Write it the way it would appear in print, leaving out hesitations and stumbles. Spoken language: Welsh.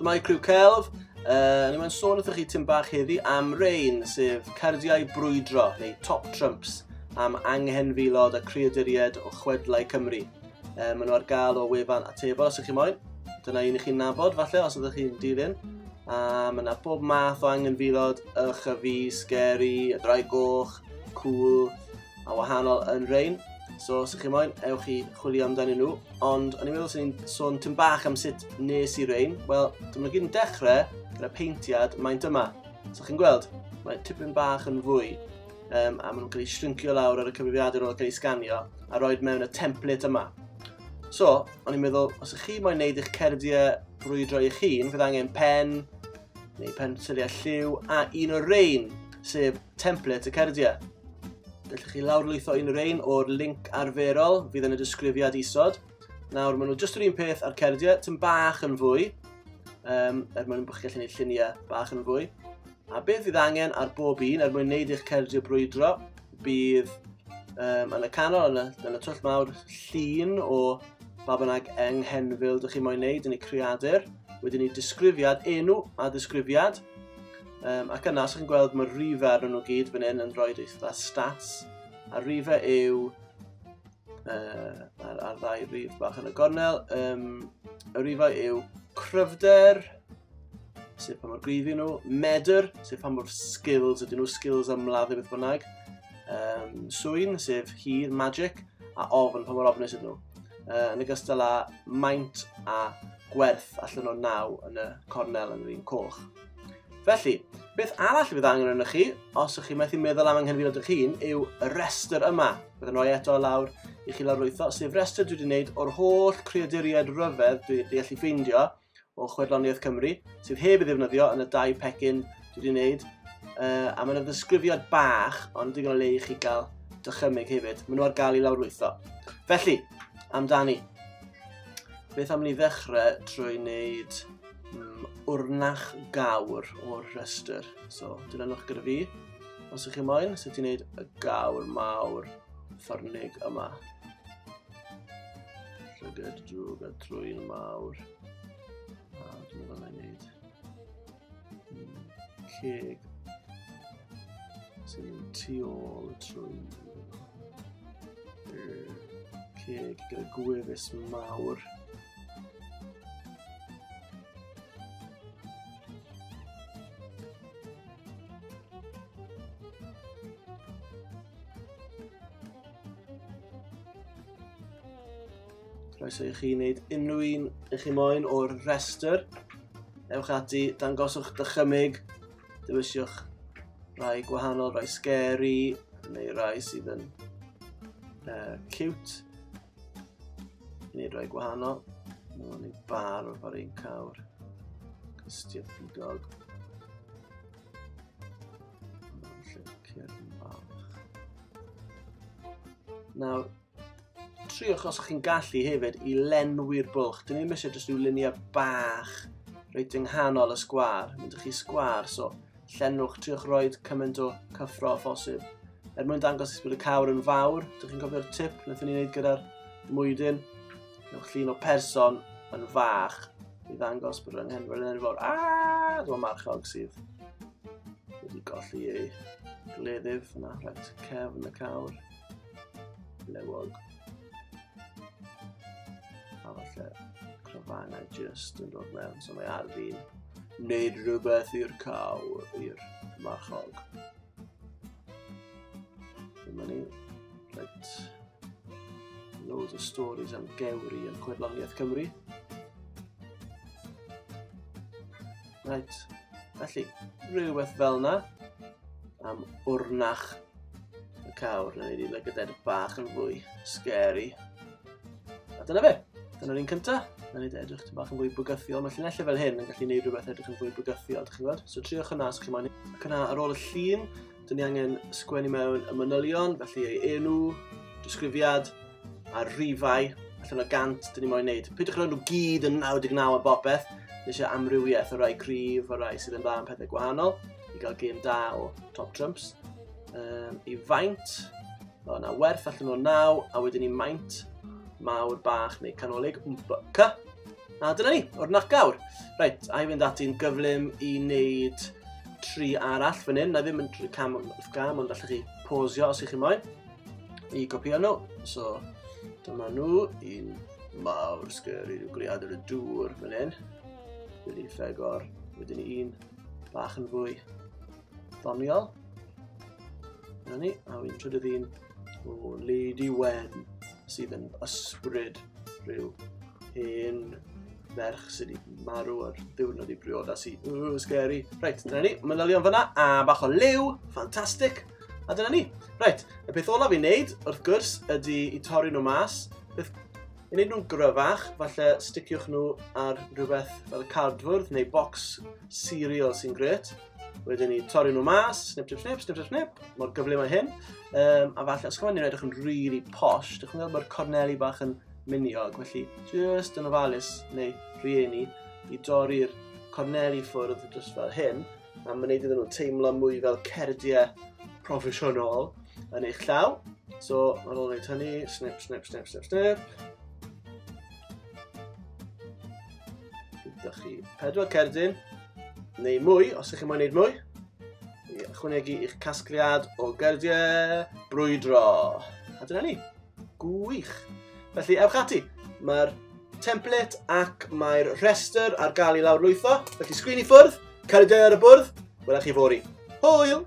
Shwmae Criw Celf. Ni mae'n sôn wrthych chi tym bach heddi am rein, sef cardiau brwydro, neu top trumps, am anghenfilod a creaduried o chwedlau Cymru. Maen nhw ar gael o wefan atebol os ydych chi moyn. Dyna un i chi'n nabod, falle, os ydych chi'n dilyn. Mae yna bob math o anghenfilod, ychyfi, scary, y drai goch, cool, a wahanol yn rein. So, os ydych chi moyn, ewch chi chwilio amdanyn nhw. Ond, o'n i'n meddwl sy'n ni'n sôn tym bach am sut nes i rein. Wel, dyma gyd yn dechrau gyda peintiad maint yma. So, chi'n gweld, mae tipyn bach yn fwy. A maen nhw'n cael ei shrinkio lawr ar y cyfrifiadur o'n cael ei sganio a roed mewn y template yma. So, o'n i'n meddwl, os ydych chi moyn neud eich cerdiau brwydro i'ch hun, fydd angen pen, neu pensiliau lliw, a un o'r rein, sef template y cerdiau. Gallwch chi lawrlwytho un o'r ein o'r link arferol fydd yn y disgrifiad isod. Nawr, maen nhw jyst yr un peth ar cerdiau, tym bach yn fwy. Maen nhw'n bych gallu gwneud lluniau bach yn fwy. A beth fydd angen ar bob un, mwyn wneud eich cerdiau brwydro, bydd yn y canol, yn y twll mawr, llun o ba bynnag enghenfil ydych chi moyn wneud yn ei creadur. Wedyn ni disgrifiad, enw a disgrifiad. Ac yna, os chi'n gweld mae'r rifau nhw gyd fan hyn yn rhoi eitha stats. A rifau yw, ar ddau rif bach yn y gornel, y rifau yw cryfder, sef pa mor grifi nhw, medr, sef pa mor skills, ydyn nhw skills ymladdu beth bynnag, swyn, sef hir, magic, a ofn, pa mor ofnus ydyn nhw. Yn ogystal â maint a gwerth allan o 9 yn y cornel yn yr un coch. Felly, beth arall fydd angen arnoch chi, os ydych chi methu meddwl am anghenfilod eich hun, yw y restr yma. Byddai'n rhoi eto lawr i chi lawrlwytho, sef restr dwi wedi gwneud o'r holl creaduried ryfedd dwi wedi gallu ffeindio o chwedloniaeth Cymru, sydd heb ei ddefnyddio yn y 2 pecyn dwi wedi gwneud. A mae'n y ddisgrifiad bach, ond digon o le i chi gael dychymyg hefyd. Maen nhw ar gael i lawrlwytho. Felly, amdani. Beth am ni ddechrau trwy wneud wrnach gawr o'r restr. So, dilynwch gyda fi. Os ydych chi moyn, sut i wneud y gawr mawr ffyrnig yma. Llygad drwg a trwy'n mawr. A dwi'n meddwl na i wneud ceg sy'n mynd tu ôl y trwy'n. Ceg gyda gwefus mawr. Croeso i chi wneud unrhyw un i chi moyn o'r restr. Ewch ati, dangoswch dychymyg, dewiswch rai gwahanol, rai scary, neu rai sydd yn cute. I wneud rai gwahanol. Mae'n ei bar o'r un cawr. Cystiad bidog. Nawr, triwch os chi'n gallu hefyd i lenwi'r bwlch. Dyn ni'n mysio jyst rhyw luniau bach reit yng nghanol y sgwar. Mynd chi sgwar, so llenwch, triwch roed cymaint o cyffro o phosib. Mwyn dangos i bod y cawr yn fawr, dych chi'n cofio'r tip wnaethon ni wneud gyda'r mwydyn. Newch llun o person yn fach i ddangos bod yng nghenfod yn enfawr. Dwi'n marchog sydd wedi golli ei gleddyf yna, rhaid cefn y cawr. Lewog. A falle cryfangau jyst yn dod mewn, so mae ar fi'n wneud rhywbeth i'r cawr, i'r marchog. Dyma ni, rhaid loads o stories am gewri yn chwedloniaeth Cymru. Rhaid, felly, rhywbeth fel yna am wrnach y cawr, na ni wedi lygad bach yn fwy scary. A dyna fe, dyna'r un cyntaf. Na ni wedi edrych tym bach yn fwy bygythiol. Mae llinellau fel hyn yn gallu gwneud rhywbeth edrych yn fwy bygythiol, ddech chi'n gwybod? So triwch yna os chi'n moyn. Ac yna ar ôl y llun, dyn ni angen sgwennu mewn y manylion, felly ei enw, disgrifiad, a rifau, allan o gant dyn ni moyn wneud. Peidiwch rhaid nhw gyd yn 99 a bopeth. Ni eisiau amrywiaeth o rai cryf, o rai sydd yn dda am pethau gwahanol, i gael gêm da o top trumps. I faint, o yna werth allan o 9, a wedyn ni maint, mawr, bach neu canolig, mbyca. A dyna ni, o'r nac gawr. Reit, a i fynd ati'n gyflym i wneud 3 arall fan hyn. Na ddim yn cam wrth gam, ond allwch chi posio os ych chi moyn. I gopio nhw. So, dyma nhw. Un mawr sgeri, rhyw gliadr y dŵr fan hyn. Bydd i ffegor. Wedyn ni un bach yn fwy ddoniol. Dyna ni, a wy'n trydydd un o Lady Wen sydd yn ysbryd rhyw hen ferch sydd wedi marw ar ddiwrnod i briodas i. Scary. Reit, dyna ni, manylion fyna, a bach o liw, ffantastig. A dyna ni. Reit, y peth olaf i wneud, wrth gwrs, ydy i torri nhw mas. I wneud nhw'n gryfach, falle sticiwch nhw ar rhywbeth fel cardfwrdd neu bocs cereal sy'n gret. Wedyn ni torri nhw mas, snip, snip, snip, snip, snip, mor gyflym mae hyn. A falle, os gofyn ni'n edrych yn really posh, dych chi'n gweld bod corneli bach yn miniog, felly just yn ofalus neu rhieni i dorri'r corneli ffwrdd just fel hyn, a mae'n neud iddyn nhw teimlo mwy fel cerdiau proffesiynol yn eich llaw. So, ar ôl wneud hynny, snip, snip, snip, snip, snip. Gyda'ch chi 4 cerdyn, neu mwy, os ydych chi'n moyn wneud mwy, i ychwanegu i'ch casgliad o gerdiau brwydro. A dyna ni. Gwych. Felly, ewch ati. Mae'r template ac mae'r rhestr ar gael i lawr lwytho. Felly, sgrin i ffwrdd, cariadau ar y bwrdd, welach chi fori. Hwyl!